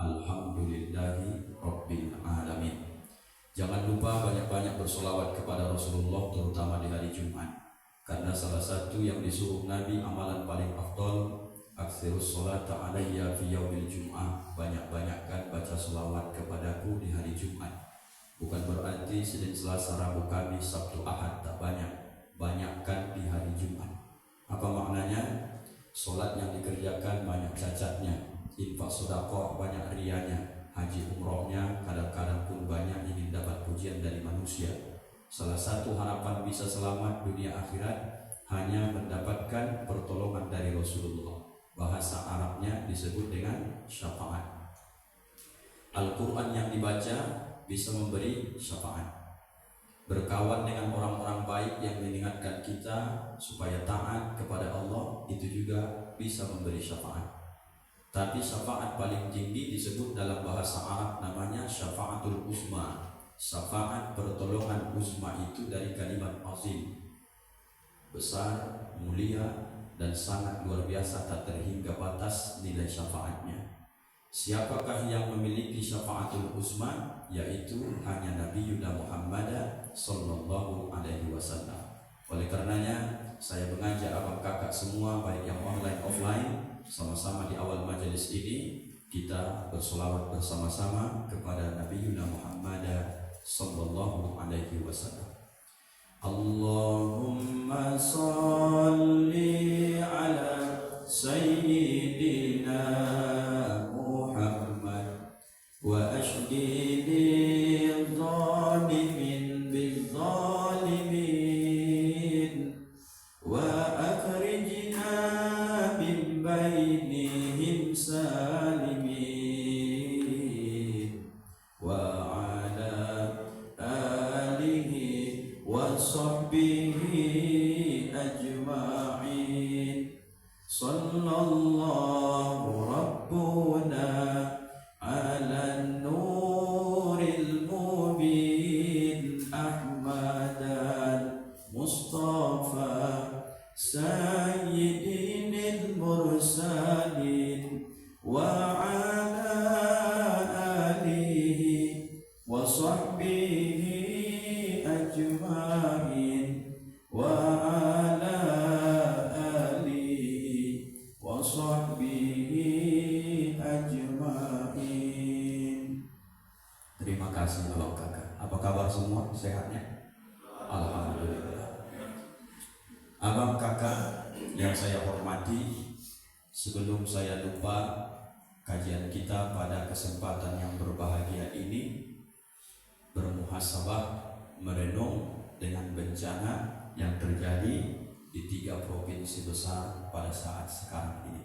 Alhamdulillahi Rabbil Alamin. Jangan lupa banyak-banyak bersolawat kepada Rasulullah, terutama di hari Jumat, karena salah satu yang disuruh Nabi, amalan paling afdal, aksirus sholata alayya fi yaumil jum'ah, banyak-banyakkan baca solawat kepadaku di hari Jumat. Bukan berarti Senin, Selasa, Rabu, Kamis, Sabtu, Ahad tak banyak, banyakkan di hari Jumat. Apa maknanya? Solat yang dikerjakan banyak cacatnya, infak sedekah banyak rianya, haji umrohnya kadang-kadang pun banyak ingin dapat pujian dari manusia. Salah satu harapan bisa selamat dunia akhirat hanya mendapatkan pertolongan dari Rasulullah. Bahasa Arabnya disebut dengan syafaat. Al-Quran yang dibaca bisa memberi syafaat. Berkawan dengan orang-orang baik yang mengingatkan kita supaya taat kepada Allah, itu juga bisa memberi syafaat. Tapi syafaat paling tinggi disebut dalam bahasa Arab namanya syafaatul uzma. Syafaat pertolongan uzma itu dari kalimat azim, besar, mulia, dan sangat luar biasa, tak terhingga batas nilai syafaatnya. Siapakah yang memiliki syafaatul uzma? Yaitu hanya Nabi Yuna Muhammad sallallahu alaihi wasallam. Oleh karenanya saya mengajak abang kakak semua, baik yang online offline, sama-sama di awal majelis ini kita bersolawat bersama-sama kepada Nabi Yuna Muhammad sallallahu alaihi wasallam. Allahumma salli ala sayyidina wa ashdini zalimin bil zalimin wa akhrijna min bainihim salimin wa ala alihi wa sahbihi ajma'in. Sallallahu rabbuna ala nuril mubin Ahmadan Mustafa sayyidinil mursalin wa ala alihi wa sahbihi ajma'in wa ala alihi wa sahbihi ajma'in. Terima kasih abang kakak. Apa kabar semua? Sehatnya? Alhamdulillah. Abang kakak yang saya hormati, sebelum saya lupa, kajian kita pada kesempatan yang berbahagia ini bermuhasabah, merenung dengan bencana yang terjadi di 3 provinsi besar pada saat sekarang ini.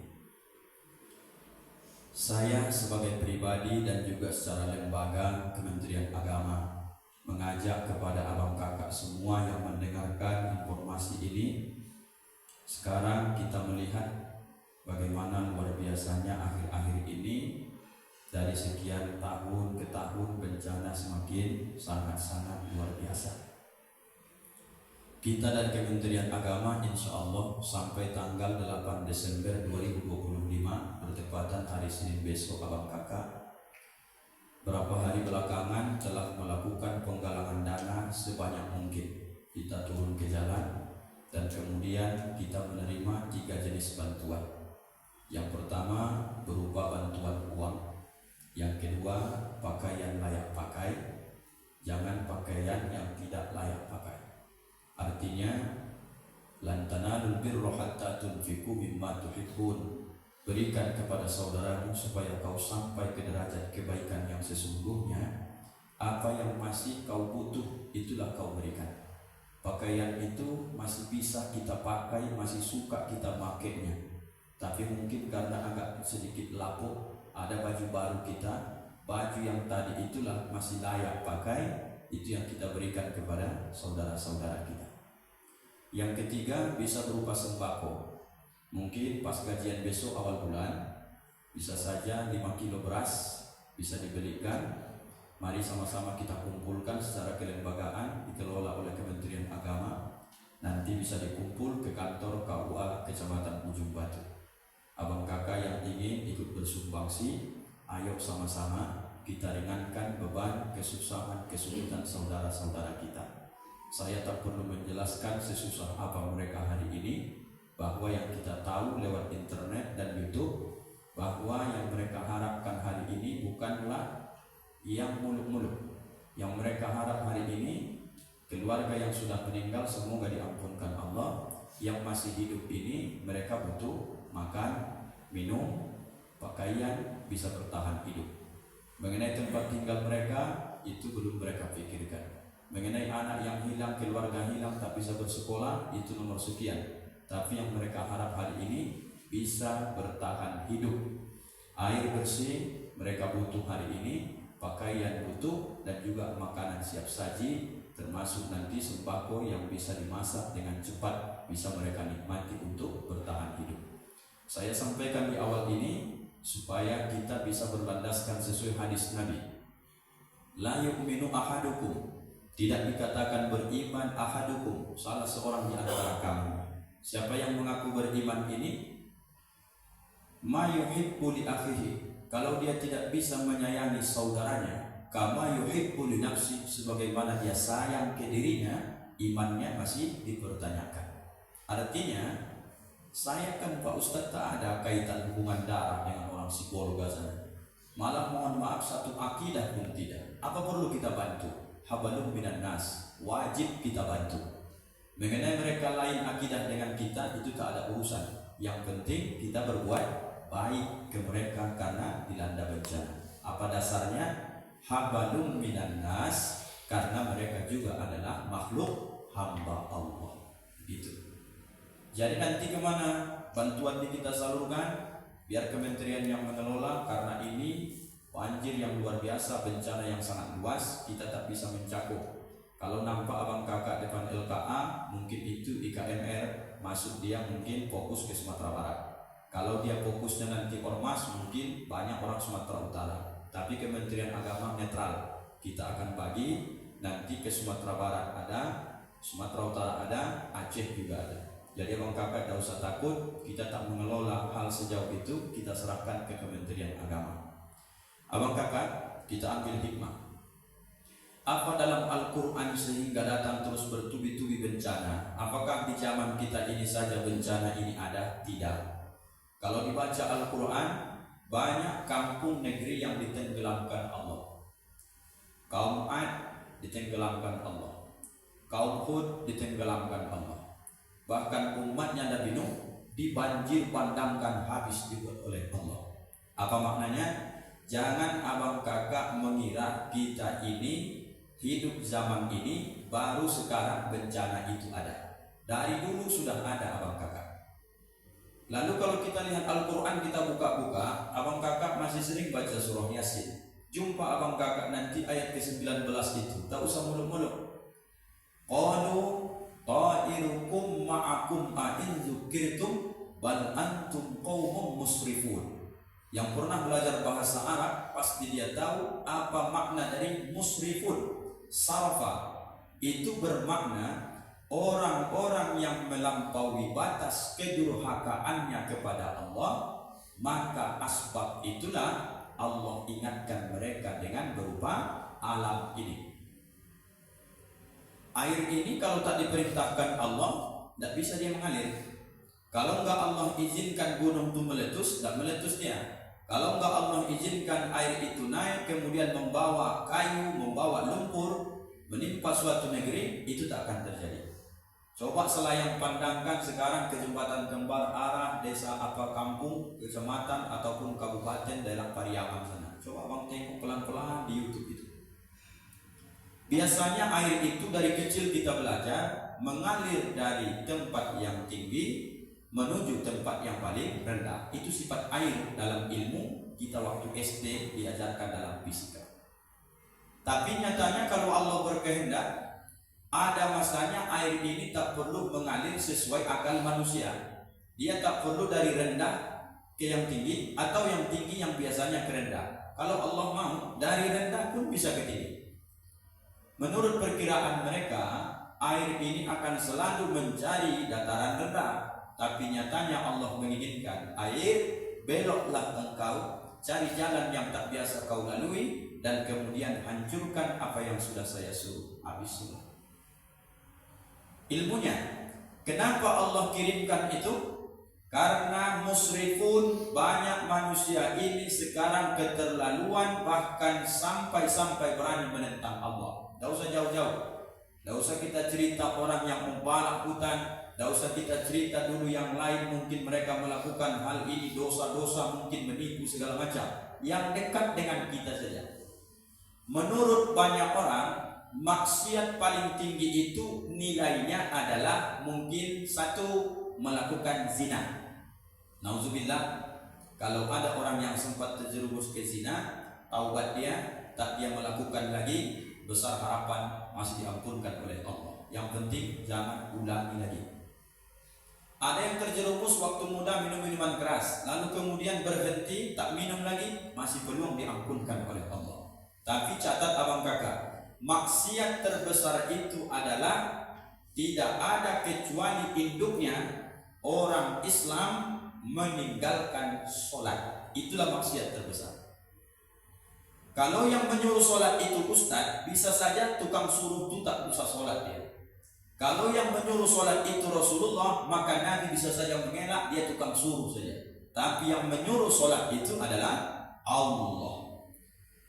Saya sebagai pribadi dan juga secara lembaga Kementerian Agama mengajak kepada abang kakak semua yang mendengarkan informasi ini. Sekarang kita melihat bagaimana luar biasanya akhir-akhir ini, dari sekian tahun ke tahun bencana semakin sangat-sangat luar biasa. Kita dari Kementerian Agama insya Allah sampai tanggal 8 Desember 2025, bertepatan hari Senin besok abang kakak, berapa hari belakangan telah melakukan penggalangan dana sebanyak mungkin. Kita turun ke jalan dan kemudian kita menerima 3 jenis bantuan. Yang pertama berupa bantuan uang, yang kedua pakaian layak pakai, jangan pakaian yang tidak layak pakai. Artinya lan tanalul birra hatta tunfiqu mimma tuhibbun. Berikan kepada saudaramu supaya kau sampai ke derajat kebaikan yang sesungguhnya. Apa yang masih kau butuh itulah kau berikan. Pakaian itu masih bisa kita pakai, masih suka kita pakainya. Tapi mungkin karena agak sedikit lapuk, ada baju baru kita, baju yang tadi itulah masih layak pakai, itu yang kita berikan kepada saudara-saudara kita. Yang ketiga bisa berupa sembako. Mungkin pas gajian besok awal bulan, bisa saja 5 kilo beras bisa dibelikan. Mari sama-sama kita kumpulkan secara kelembagaan, dikelola oleh Kementerian Agama. Nanti bisa dikumpul ke kantor KUA Kecamatan Ujung Batu. Abang kakak yang ingin ikut bersumbangsi Ayo sama-sama kita ringankan beban, kesusahan, kesulitan saudara-saudara kita. Saya tak perlu menjelaskan sesusah apa mereka hari ini, bahwa yang kita tahu lewat internet dan YouTube, bahwa yang mereka harapkan hari ini bukanlah yang muluk-muluk. Yang mereka harap hari ini, keluarga yang sudah meninggal semoga diampunkan Allah. Yang masih hidup ini mereka butuh makan, minum, pakaian, bisa bertahan hidup. Mengenai tempat tinggal mereka, itu belum mereka pikirkan. Mengenai anak yang hilang, keluarga hilang tak bisa bersekolah, itu nomor sekian. Tapi yang mereka harap hari ini bisa bertahan hidup. Air bersih mereka butuh hari ini, pakaian butuh, dan juga makanan siap saji, termasuk nanti sembako yang bisa dimasak dengan cepat, bisa mereka nikmati untuk bertahan hidup. Saya sampaikan di awal ini supaya kita bisa berlandaskan sesuai hadis Nabi. La yu'minu ahadukum, tidak dikatakan beriman ahadukum, salah seorang di antara kamu. Siapa yang mengaku beriman ini, ma yuhibbu li akhihi, kalau dia tidak bisa menyayangi saudaranya, kama yuhibbu li nafsi, sebagaimana dia sayang ke dirinya, imannya masih dipertanyakan. Artinya, saya kan Pak Ustadz tak ada kaitan hubungan darah dengan orang psikologa sana. Malah mohon maaf satu akidah pun tidak. Apa perlu kita bantu? Habalum minan nas, wajib kita bantu. Mengenai mereka lain akidah dengan kita itu tak ada urusan. Yang penting kita berbuat baik ke mereka karena dilanda bencana. Apa dasarnya? Habalum minan nas, karena mereka juga adalah makhluk hamba Allah. Gitu. Jadi nanti kemana bantuan ini kita salurkan? Biar kementerian yang mengelola, karena ini banjir yang luar biasa, bencana yang sangat luas, kita tak bisa mencakup. Kalau nampak abang kakak depan LKA, mungkin itu IKMR, masuk dia mungkin fokus ke Sumatera Barat. Kalau dia fokusnya nanti ormas, mungkin banyak orang Sumatera Utara. Tapi Kementerian Agama netral, kita akan bagi nanti ke Sumatera Barat ada, Sumatera Utara ada, Aceh juga ada. Jadi abang kakak tidak usah takut, kita tak mengelola hal sejauh itu, kita serahkan ke Kementerian Agama. Abang kakak, kita ambil hikmah. Apa dalam Al-Quran sehingga datang terus bertubi-tubi bencana? Apakah di zaman kita ini saja bencana ini ada? Tidak. Kalau dibaca Al-Quran, banyak kampung negeri yang ditenggelamkan Allah. Kaum Ad ditenggelamkan Allah, kaum Hud ditenggelamkan Allah. Bahkan umatnya Nabi Nuh dibanjir bandangkan habis dibuat oleh Allah. Apa maknanya? Jangan abang kakak mengira kita ini hidup zaman ini baru sekarang bencana itu ada. Dari dulu sudah ada abang kakak. Lalu kalau kita lihat Al-Quran, kita buka-buka, abang kakak masih sering baca surah Yasin. Jumpa abang kakak nanti ayat ke-19 itu, tak usah muluk-muluk. Qalu ta'irukum ma'akum a'in dzukirtum bal antum qaumun musrifun. Yang pernah belajar bahasa Arab pasti dia tahu apa makna dari musrifun. Sarfa itu bermakna orang-orang yang melampaui batas kedurhakaannya kepada Allah, maka asbab itulah Allah ingatkan mereka dengan berupa alam ini. Air ini kalau tak diperintahkan Allah, tidak bisa dia mengalir. Kalau enggak Allah izinkan gunung itu meletus, tidak meletus dia. Kalau enggak Allah izinkan air itu naik, kemudian membawa kayu, membawa lumpur, menimpa suatu negeri, itu tak akan terjadi. Coba selayang pandangkan sekarang ke jembatan kembar arah desa apa kampung, kecamatan ataupun kabupaten daerah Pariaman sana. Coba abang tengok pelan-pelan di YouTube itu. Biasanya air itu dari kecil kita belajar mengalir dari tempat yang tinggi menuju tempat yang paling rendah. Itu sifat air dalam ilmu kita waktu SD diajarkan dalam fisika. Tapi nyatanya kalau Allah berkehendak, ada masanya air ini tak perlu mengalir sesuai akal manusia. Dia tak perlu dari rendah ke yang tinggi atau yang tinggi yang biasanya ke rendah. Kalau Allah mau, dari rendah pun bisa ke tinggi. Menurut perkiraan mereka, air ini akan selalu mencari dataran rendah. Tapi nyatanya Allah menginginkan air beloklah engkau cari jalan yang tak biasa kau lalui, dan kemudian hancurkan apa yang sudah saya suruh. Habis sudah. Ilmunya, kenapa Allah kirimkan itu? Karena musrifun, banyak manusia ini sekarang keterlaluan, bahkan sampai berani menentang Allah. Tidak usah jauh-jauh, tidak usah kita cerita orang yang membalak hutan, tidak usah kita cerita dulu yang lain, mungkin mereka melakukan hal ini, dosa-dosa, mungkin menipu segala macam. Yang dekat dengan kita saja, menurut banyak orang, maksiat paling tinggi itu nilainya adalah mungkin satu, melakukan zina. Nauzubillah, kalau ada orang yang sempat terjerumus ke zina, taubat dia, tak dia melakukan lagi, besar harapan masih diampunkan oleh Allah. Yang penting jangan ulangi lagi. Ada yang terjerumus waktu muda minum minuman keras, lalu kemudian berhenti tak minum lagi, masih belum diampunkan oleh Allah. Tapi catat abang kakak, maksiat terbesar itu adalah tidak ada kecuali induknya orang Islam meninggalkan sholat. Itulah maksiat terbesar. Kalau yang menyuruh sholat itu ustaz, bisa saja tukang suruh itu tak usah sholat dia. Kalau yang menyuruh sholat itu Rasulullah, maka Nabi bisa saja mengelak, dia tukang suruh saja. Tapi yang menyuruh sholat itu adalah Allah.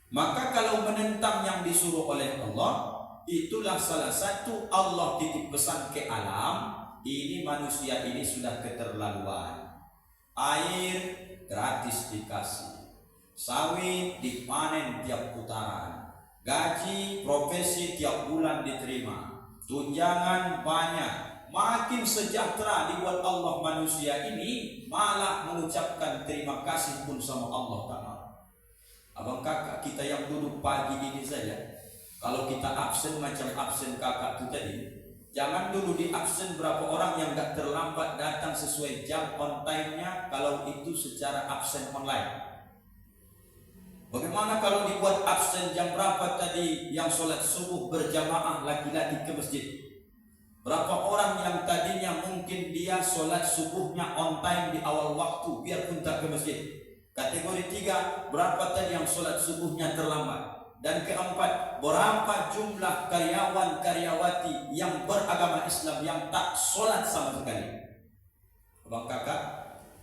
Maka kalau menentang yang disuruh oleh Allah, itulah salah satu Allah titip pesan ke alam, ini manusia ini sudah keterlaluan. Air gratis dikasih, sawit dipanen tiap putaran, gaji profesi tiap bulan diterima, tunjangan banyak, makin sejahtera dibuat Allah manusia ini, malah mengucapkan terima kasih pun sama Allah Ta'ala. Abang kakak kita yang duduk pagi ini saja, kalau kita absen macam absen kakak itu tadi, jangan dulu di absen berapa orang yang gak terlambat datang sesuai jam on time-nya, kalau itu secara absen online. Bagaimana kalau dibuat absen jam berapa tadi yang sholat subuh berjamaah laki-laki ke masjid? Berapa orang yang tadinya mungkin dia sholat subuhnya on time di awal waktu, biarpun tak ke masjid. Kategori 3, berapa tadi yang sholat subuhnya terlambat? Dan keempat, berapa jumlah karyawan-karyawati yang beragama Islam yang tak sholat sama sekali? Abang kakak,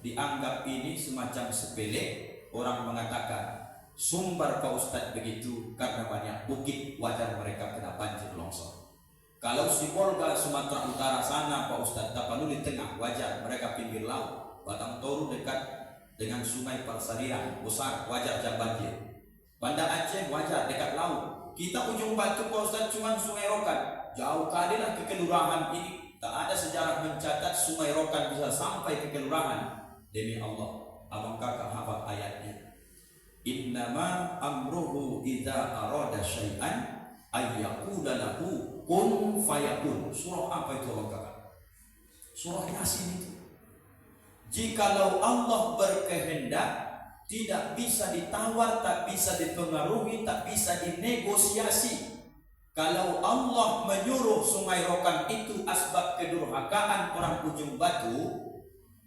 dianggap ini semacam sepele. Orang mengatakan, sumber Pak Ustadz begitu karena banyak bukit, wajar mereka kena banjir longsor. Kalau si Polga Sumatera Utara sana Pak Ustadz, Tapanuli Tengah, wajar mereka pinggir laut. Batang Toru dekat dengan sungai Persariran, besar, wajar jam banjir. Banda Aceh wajar dekat laut. Kita ujung batu Pak Ustadz cuma Sungai Rokan, jauh kali lah ke kelurahan ini. Tak ada sejarah mencatat Sungai Rokan bisa sampai ke kelurahan. Demi Allah, abang kakak hafal ayatnya. Innama amruhu idza arada syai'an ayyaqula lahu kun fayakun. Surah apa itu abang kakak? Surah Yasin itu. Jikalau Allah berkehendak, tidak bisa ditawar, tak bisa dipengaruhi, tak bisa dinegosiasi. Kalau Allah menyuruh Sungai Rokan itu asbab kedurhakaan orang ujung batu,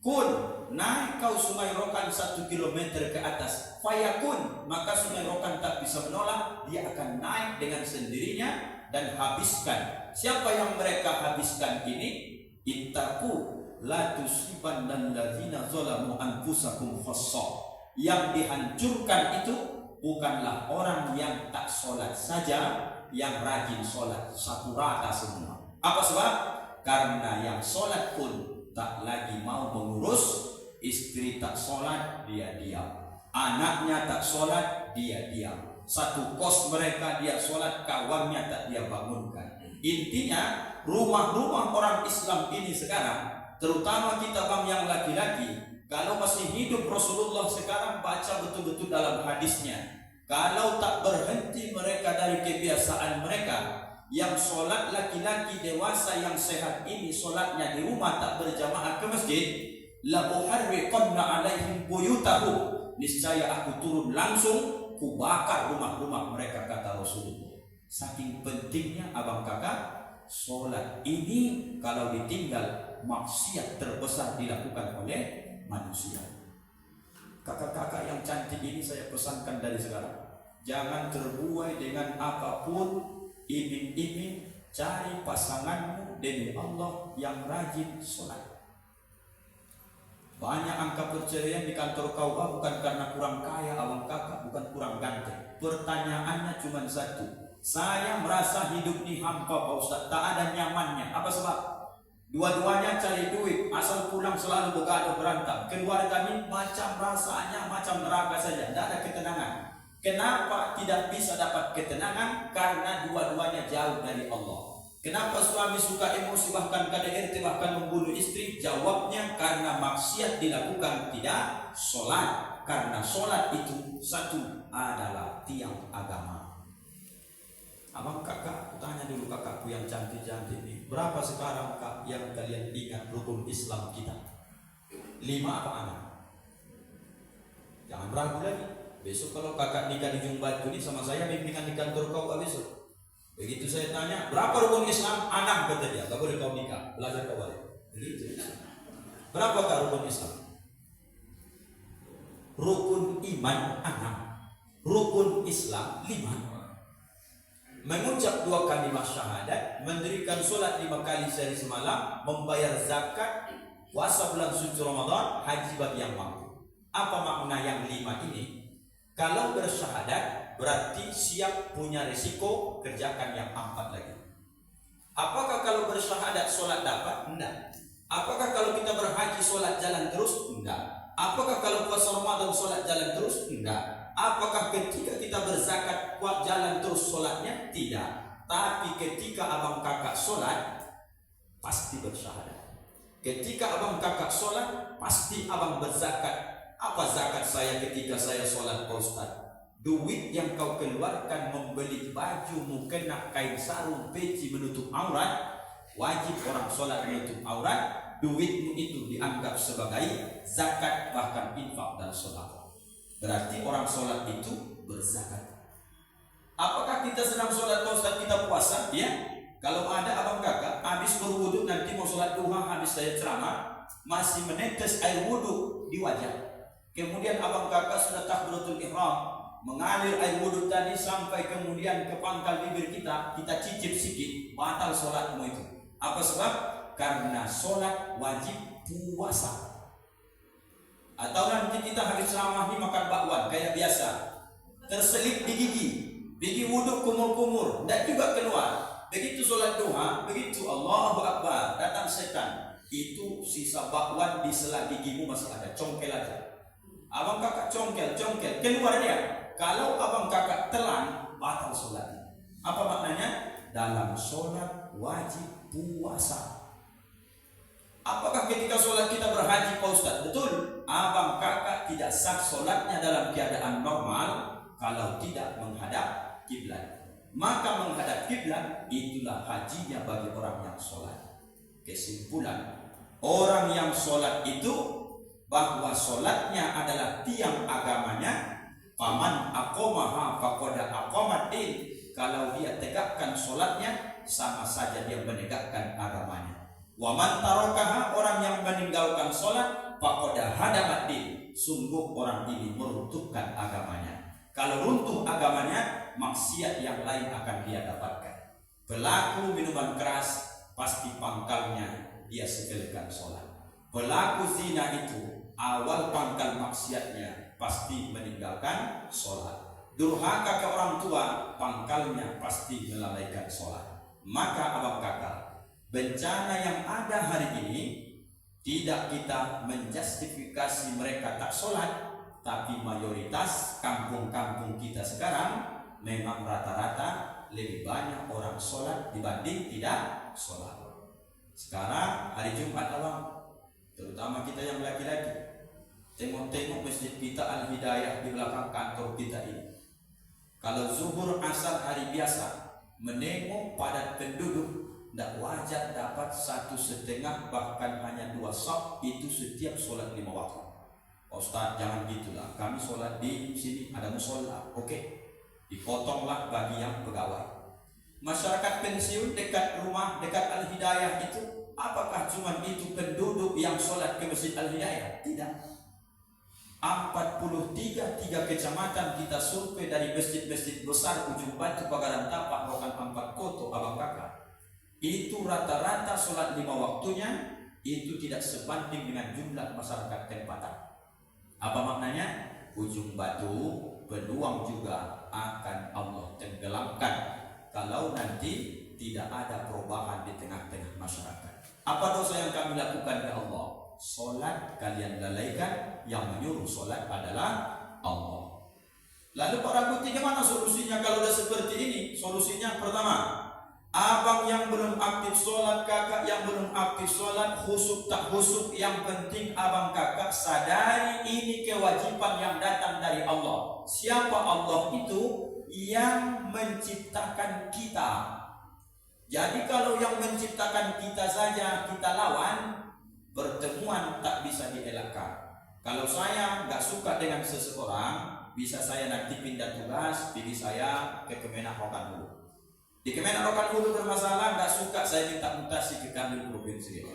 kun, naik kau Sungai Rokan 1 kilometer ke atas, fayakun, maka Sungai Rokan tak bisa menolak, dia akan naik dengan sendirinya dan habiskan. Siapa yang mereka habiskan ini? Ittaqu la tusibanna alladzina zalamu anfusakum khassah. Yang dihancurkan itu bukanlah orang yang tak sholat saja, yang rajin sholat, satu rata semua. Apa sebab? Karena yang sholat pun tak lagi mau mengurus, istri tak sholat, dia diam. Anaknya tak sholat, dia diam. Satu kos mereka dia sholat, kawannya tak dia bangunkan. Intinya rumah-rumah orang Islam ini sekarang, terutama kita bang yang laki-laki, kalau masih hidup Rasulullah sekarang, baca betul-betul dalam hadisnya. Kalau tak berhenti mereka dari kebiasaan mereka, yang sholat laki-laki dewasa yang sehat ini sholatnya di rumah tak berjamaah ke masjid, la uharriqanna alaihim buyutahum, niscaya aku turun langsung kubakar rumah-rumah mereka, kata Rasulullah. Saking pentingnya abang kakak, sholat ini kalau ditinggal maksiat terbesar dilakukan oleh manusia. Kakak-kakak yang cantik ini saya pesankan dari sekarang, jangan terbuai dengan apapun iming-iming. Cari pasanganmu demi Allah yang rajin sholat. Banyak angka perceraian di kantor KUA bukan karena kurang kaya abang kakak, bukan kurang ganteng. Pertanyaannya cuma satu, saya merasa hidup ini hampa Pak Ustaz, tak ada nyamannya. Apa sebab? Dua-duanya cari duit, asal pulang selalu begaduh berantem. Keluarga ini macam rasanya macam neraka saja, tidak ada ketenangan. Kenapa tidak bisa dapat ketenangan? Karena dua-duanya jauh dari Allah. Kenapa suami suka emosi bahkan KDRT bahkan membunuh istri? Jawabnya karena maksiat dilakukan, tidak sholat. Karena sholat itu satu adalah tiang agama. Abang kakak, tanya dulu kakakku yang cantik-cantik ini, berapa sekarang kak yang kalian ingat rukun Islam kita? 5 apa 6? Jangan ragu lagi. Besok kalau kakak nikah di Jumbatu ini sama saya bimbingan di kantor kau besok. Begitu saya tanya, berapa rukun Islam? 6 kata dia, tak boleh kau nikah, belajar kau balik. Begitu. Berapa kak rukun Islam? Rukun iman 6, rukun Islam 5. Mengucap 2 kalimat syahadat, mendirikan sholat 5 kali sehari semalam, membayar zakat, puasa bulan suci Ramadan, haji bagi yang mampu. Apa makna yang 5 ini? Kalau bersyahadat berarti siap punya risiko, kerjakan yang 4 lagi. Apakah kalau bersyahadat sholat dapat? Tidak. Apakah kalau kita berhaji sholat jalan terus? Tidak. Apakah kalau puasa Ramadan sholat jalan terus? Tidak. Apakah ketika kita berzakat kuat jalan terus sholatnya? Tidak. Tapi ketika abang kakak sholat pasti bersyahadat. Ketika abang kakak sholat pasti abang berzakat. Apa zakat saya ketika saya sholat Pak Ustaz? Duit yang kau keluarkan membeli baju, mukena, kain sarung, peci menutup aurat, wajib orang sholat menutup aurat. Duitmu itu dianggap sebagai zakat, bahkan infak dan sedekah. Berarti orang sholat itu berzakat. Apakah kita sedang sholat Pak Ustaz, kita puasa? Ya. Kalau ada abang kakak habis berwudu, nanti mau sholat duha, habis saya ceramah masih menetes air wudu di wajah. Kemudian abang kakak sudah takbiratul ihram, mengalir air wudhu tadi sampai kemudian ke pangkal bibir kita cicip sedikit, batal sholatmu itu. Apa sebab? Karena sholat wajib puasa. Atau nanti kita habis ceramah ini makan bakwan kayak biasa, terselip di gigi wudhu kumur-kumur, dan juga keluar. Begitu sholat duha, begitu Allahu Akbar, datang setan, itu sisa bakwan di sela gigimu masih ada, congkel aja. Abang kakak congkel, keluar dia. Kalau abang kakak telan, batal sholatnya. Apa maknanya? Dalam sholat wajib puasa. Apakah ketika sholat kita berhaji Pak Ustaz? Betul. Abang kakak tidak sah sholatnya dalam keadaan normal kalau tidak menghadap kiblat. Maka menghadap kiblat itulah hajinya bagi orang yang sholat. Kesimpulan, orang yang sholat itu bahwa sholatnya adalah tiang agamanya. Faman aqomaha faqad aqamatin. Kalau dia tegakkan sholatnya, sama saja dia menegakkan agamanya. Waman tarakaha, orang yang meninggalkan sholat, faqad hadamatin. Sungguh orang ini meruntuhkan agamanya. Kalau runtuh agamanya, maksiat yang lain akan dia dapatkan. Pelaku minuman keras pasti pangkalnya dia sepelekan sholat. Pelaku zina itu awal pangkal maksiatnya pasti meninggalkan sholat. Durhaka ke orang tua pangkalnya pasti melalaikan sholat. Maka abang kakak, bencana yang ada hari ini tidak kita menjustifikasi mereka tak sholat, tapi mayoritas kampung-kampung kita sekarang memang rata-rata lebih banyak orang sholat dibanding tidak sholat. Sekarang hari Jumat abang, terutama kita yang laki-laki, tengok-tengok masjid kita Al-Hidayah di belakang kantor kita ini. Kalau zuhur asar hari biasa, menengok padat penduduk, tidak wajar dapat 1,5 bahkan hanya 2 shaf itu setiap sholat 5 waktu. Ustaz jangan gitulah, kami sholat di sini ada musola, oke, dipotonglah bagi yang pegawai. Masyarakat pensiun dekat rumah, dekat Al-Hidayah itu, apakah cuma itu penduduk yang sholat ke Masjid Al-Hidayah? Tidak. tiga kecamatan kita survei dari masjid-masjid besar Ujung Batu, Pagaran Tapak, Rokan Ampat Koto, Abang Kakak, itu rata-rata sholat 5 waktunya itu tidak sebanding dengan jumlah masyarakat tempatan. Apa maknanya? Ujung Batu peluang juga akan Allah tenggelamkan kalau nanti tidak ada perubahan di tengah-tengah masyarakat. Apa dosa yang kami lakukan ya Allah? Solat kalian lalaikan, yang menyuruh solat adalah Allah. Lalu para bukti gimana solusinya kalau udah seperti ini? Solusinya pertama, abang yang belum aktif solat, kakak yang belum aktif solat, khusuk tak khusuk, yang penting abang kakak sadari ini kewajiban yang datang dari Allah. Siapa Allah itu? Yang menciptakan kita. Jadi kalau yang menciptakan kita saja kita lawan, pertemuan tak bisa dielakkan. Kalau saya nggak suka dengan seseorang, bisa saya nanti pindah tugas, pilih saya ke Kemenak Rokan Hulu. Di Kemenak Rokan Hulu bermasalah, nggak suka, saya minta mutasi ke Kanwil Provinsi.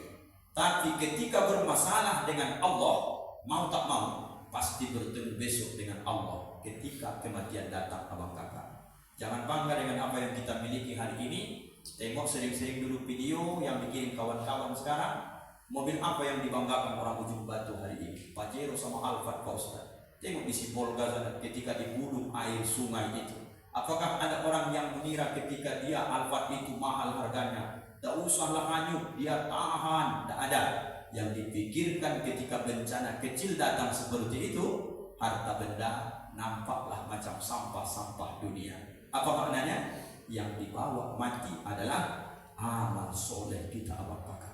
Tapi ketika bermasalah dengan Allah, mau tak mau, pasti bertemu besok dengan Allah ketika kematian datang abang kakak. Jangan bangga dengan apa yang kita miliki hari ini. Tengok sering-sering dulu video yang dikirim kawan-kawan sekarang. Mobil apa yang dibanggakan orang Ujung Batu hari ini? Pajero sama Alphard, Pak Ustaz. Tengok di Sibolga sana ketika dibulung air sungai itu. Apakah ada orang yang mengira ketika dia Alphard itu mahal harganya? Tak usahlah hanyut, dia tahan. Tak ada. Yang dipikirkan ketika bencana kecil datang seperti itu, harta benda nampaklah macam sampah-sampah dunia. Apa maknanya? Yang dibawa mati adalah amal soleh kita abang kakak.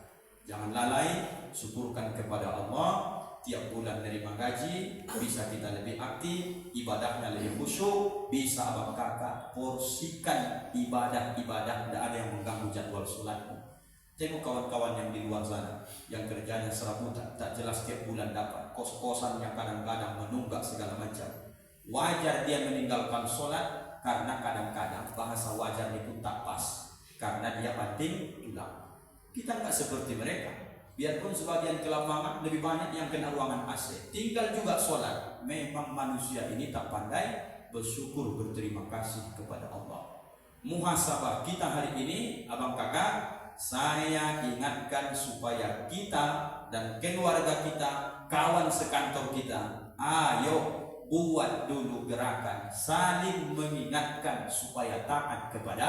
Jangan lalai, syukurkan kepada Allah. Tiap bulan nerima gaji, bisa kita lebih aktif, ibadahnya lebih khusyuk, bisa abang kakak porsikan ibadah-ibadah, tidak ada yang mengganggu jadwal sholatmu. Tengok kawan-kawan yang di luar sana, yang kerjanya serabutan, tak jelas tiap bulan dapat, kos-kosan yang kadang-kadang menunggak segala macam. Wajar dia meninggalkan sholat, karena kadang-kadang bahasa wajar itu tak pas, karena dia banting tulang. Kita nggak seperti mereka. Biarpun sebagian ke lapangan, lebih banyak yang kena ruangan AC. Tinggal juga sholat. Memang manusia ini tak pandai bersyukur, berterima kasih kepada Allah. Muhasabah kita hari ini, abang kakak, saya ingatkan supaya kita dan keluarga kita, kawan sekantor kita, ayo buat dulu gerakan saling mengingatkan supaya taat kepada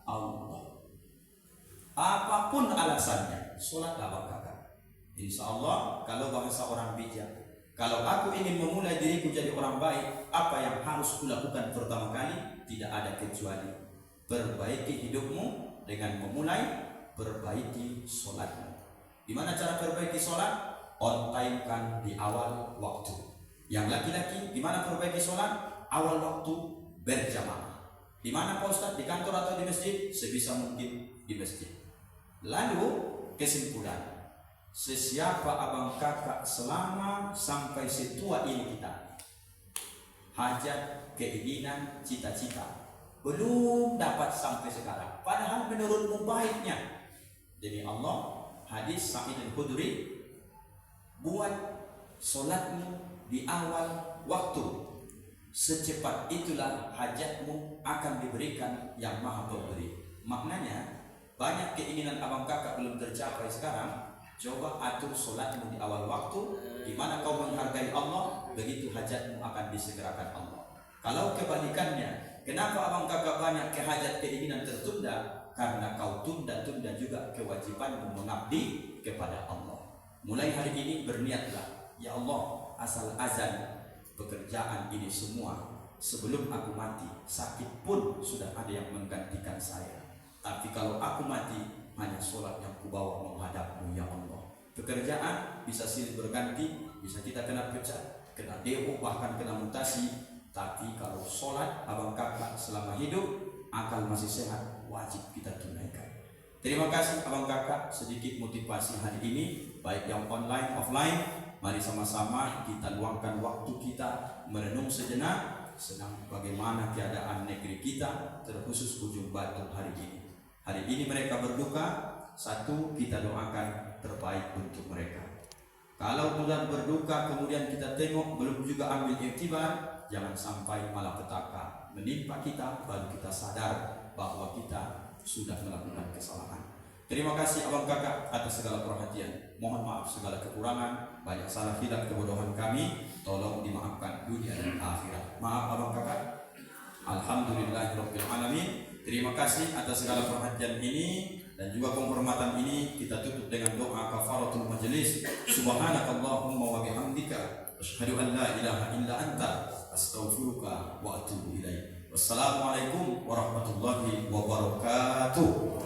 Allah. Apapun alasannya, sholat abang kakak. Insya Allah, kalau bahasa orang bijak, kalau aku ingin memulai diriku jadi orang baik, apa yang harus kulakukan pertama kali? Tidak ada kecuali perbaiki hidupmu dengan memulai perbaiki sholatmu. Gimana cara perbaiki sholat? On time kan di awal waktu. Yang laki-laki, gimana perbaiki sholat? Awal waktu berjamaah. Di mana Pak Ustaz? Di kantor atau di masjid? Sebisa mungkin di masjid. Lalu kesimpulan, sesiapa abang kakak selama sampai setua ini kita, hajat, keinginan, cita-cita belum dapat sampai sekarang, padahal menurutmu baiknya, demi Allah, hadis Sa'id al-Khudri, buat solatmu di awal waktu, secepat itulah hajatmu akan diberikan yang maha pemberi. Maknanya, banyak keinginan abang kakak belum tercapai sekarang. Coba atur solatmu di awal waktu, di mana kau menghargai Allah, begitu hajatmu akan disegerakan Allah. Kalau kebalikannya, kenapa abang kakak banyak kehajat keinginan tertunda? Karena kau tunda-tunda juga kewajibanmu mengabdi kepada Allah. Mulai hari ini berniatlah, ya Allah, asal azan pekerjaan ini semua sebelum aku mati, sakit pun sudah ada yang menggantikan saya. Tapi kalau aku mati, hanya sholat yang kubawa menghadapmu ya Allah. Pekerjaan bisa silih berganti, bisa kita kena pecat, kena DO, bahkan kena mutasi. Tapi kalau sholat abang kakak selama hidup, akal masih sehat, wajib kita tunaikan. Terima kasih abang kakak, sedikit motivasi hari ini, baik yang online, offline. Mari sama-sama kita luangkan waktu kita merenung sejenak, senang bagaimana keadaan negeri kita, terkhusus Ujung Batu hari ini. Hari ini mereka berduka, satu, kita doakan terbaik untuk mereka. Kalau bulan berduka kemudian kita tengok belum juga ambil iktibar, jangan sampai malapetaka menimpa kita baru kita sadar bahwa kita sudah melakukan kesalahan. Terima kasih abang kakak atas segala perhatian. Mohon maaf segala kekurangan, banyak salah hilaf kebodohan kami, tolong dimaafkan dunia dan akhirat. Maaf abang kakak. Alhamdulillahirabbil alamin. Terima kasih atas segala perhatian ini dan juga penghormatan ini. Kita tutup dengan doa kafaratul majelis. Subhanakallahumma wa bihamdika asyhadu an la ilaha illa anta astaghfiruka wa atubu ilaik. Wassalamualaikum warahmatullahi wabarakatuh.